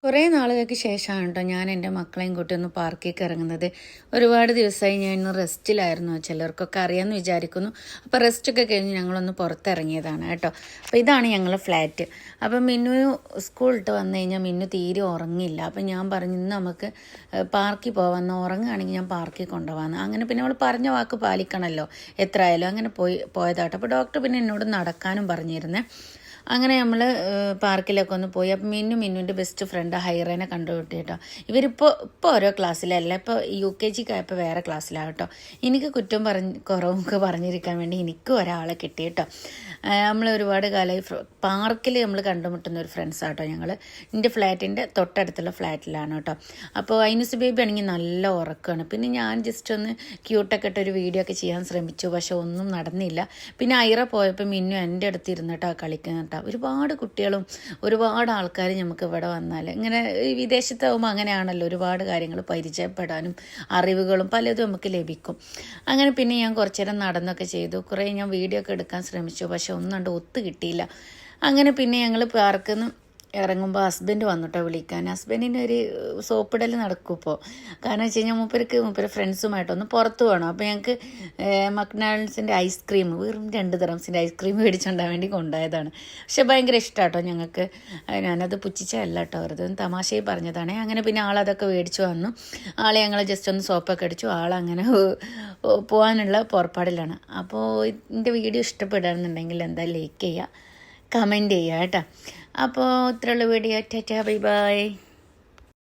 കുറേ നാളുകൾക്ക് ശേഷമാണ് കേട്ടോ ഞാൻ എൻ്റെ മക്കളെയും കൂട്ടി ഒന്ന് പാർക്കിലേക്ക് ഇറങ്ങുന്നത്. ഒരുപാട് ദിവസമായി ഞാൻ ഇന്ന് റെസ്റ്റിലായിരുന്നു. ചിലർക്കൊക്കെ അറിയാമെന്ന് വിചാരിക്കുന്നു. അപ്പോൾ റെസ്റ്റൊക്കെ കഴിഞ്ഞ് ഞങ്ങളൊന്ന് പുറത്തിറങ്ങിയതാണ് കേട്ടോ. അപ്പോൾ ഇതാണ് ഞങ്ങളുടെ ഫ്ലാറ്റ്. അപ്പം മിന്നു സ്കൂൾ ഇട്ട് വന്നു കഴിഞ്ഞാൽ മിന്നു തീരെ ഉറങ്ങില്ല. അപ്പം ഞാൻ പറഞ്ഞു ഇന്ന് നമുക്ക് പാർക്കിൽ പോകാമെന്ന്, ഉറങ്ങുകയാണെങ്കിൽ ഞാൻ പാർക്കിൽ കൊണ്ടുപോകാമെന്ന്. അങ്ങനെ പിന്നെ അവൾ പറഞ്ഞ വാക്ക് പാലിക്കണമല്ലോ എത്ര ആയാലും. അങ്ങനെ പോയതാട്ടോ. അപ്പോൾ ഡോക്ടർ പിന്നെ എന്നോട് നടക്കാനും പറഞ്ഞിരുന്നേ. അങ്ങനെ നമ്മൾ പാർക്കിലൊക്കെ ഒന്ന് പോയി. അപ്പം മിന്നുവിൻ്റെ ബെസ്റ്റ് ഫ്രണ്ട് ഹൈറേനെ കണ്ടുകിട്ടി കേട്ടോ. ഇവരിപ്പോൾ ഓരോ ക്ലാസ്സിലല്ല, ഇപ്പോൾ UKG ആയപ്പോൾ വേറെ ക്ലാസ്സിലാണ് കേട്ടോ. എനിക്ക് കുറ്റം കുറവൊക്കെ പറഞ്ഞിരിക്കാൻ വേണ്ടി എനിക്കും ഒരാളെ കിട്ടി കേട്ടോ. നമ്മൾ ഒരുപാട് കാലമായി പാർക്കിൽ നമ്മൾ കണ്ടുമുട്ടുന്ന ഒരു ഫ്രണ്ട്സാണ് കേട്ടോ ഞങ്ങൾ. എൻ്റെ ഫ്ലാറ്റിൻ്റെ തൊട്ടടുത്തുള്ള ഫ്ലാറ്റിലാണ് കേട്ടോ. അപ്പോൾ ഐനുസ് ബേബി ആണെങ്കിൽ നല്ല ഉറക്കമാണ്. പിന്നെ ഞാൻ ജസ്റ്റ് ഒന്ന് ക്യൂട്ടൊക്കെ ഇട്ടൊരു വീഡിയോ ഒക്കെ ചെയ്യാൻ ശ്രമിച്ചു, പക്ഷെ ഒന്നും നടന്നില്ല. പിന്നെ ഐറ പോയപ്പോൾ മിന്നു എൻ്റെ അടുത്ത് ഇരുന്നിട്ടാ കളിക്കുന്ന കേട്ടോ. ഒരുപാട് കുട്ടികളും ഒരുപാട് ആൾക്കാർ നമുക്ക് ഇവിടെ വന്നാൽ ഇങ്ങനെ വിദേശത്താവുമ്പോൾ അങ്ങനെയാണല്ലോ, ഒരുപാട് കാര്യങ്ങൾ പരിചയപ്പെടാനും അറിവുകളും പലതും നമുക്ക് ലഭിക്കും. അങ്ങനെ പിന്നെ ഞാൻ കുറച്ചു നേരം നടന്നൊക്കെ ചെയ്തു. കുറേ ഞാൻ വീഡിയോ ഒക്കെ എടുക്കാൻ ശ്രമിച്ചു, പക്ഷെ ഒന്നും ഒത്തു കിട്ടിയില്ല. അങ്ങനെ പിന്നെ ഞങ്ങൾ പാർക്കിൽ നിന്ന് ഇറങ്ങുമ്പോൾ ഹസ്ബൻഡ് വന്നിട്ടോ വിളിക്കാൻ. ഹസ്ബൻഡിന് ഒരു സോപ്പിടൽ നടക്കും ഇപ്പോൾ. കാരണം വെച്ച് കഴിഞ്ഞാൽ മൂപ്പര് ഫ്രണ്ട്സുമായിട്ടൊന്ന് പുറത്ത് വേണം. അപ്പോൾ ഞങ്ങൾക്ക് മക്ഡൊണാൾഡ്സിൻ്റെ ഐസ്ക്രീം വെറും 2 ദിറംസിൻ്റെ ഐസ്ക്രീം മേടിച്ചുകൊണ്ടാൻ വേണ്ടി കൊണ്ടുപോയതാണ്. പക്ഷെ ഭയങ്കര ഇഷ്ടമാട്ടോ ഞങ്ങൾക്ക്. ഞാനത് പുച്ഛിച്ചല്ല കേട്ടോ, വെറുതെ തമാശയായി പറഞ്ഞതാണ്. അങ്ങനെ പിന്നെ ആളതൊക്കെ മേടിച്ചു വന്നു. ആളെ ഞങ്ങൾ ജസ്റ്റ് ഒന്ന് സോപ്പൊക്കെ അടിച്ചു. ആളങ്ങനെ പോകാനുള്ള പുറപ്പാടിലാണ്. അപ്പോൾ എൻ്റെ വീഡിയോ ഇഷ്ടപ്പെടുകയാണെന്നുണ്ടെങ്കിൽ എന്താ ലൈക്ക് ചെയ്യുക, കമൻറ്റ് ചെയ്യുക കേട്ടോ. അപ്പോൾ ഇത്രയുള്ള വീഡിയോ. Tata, bye bye.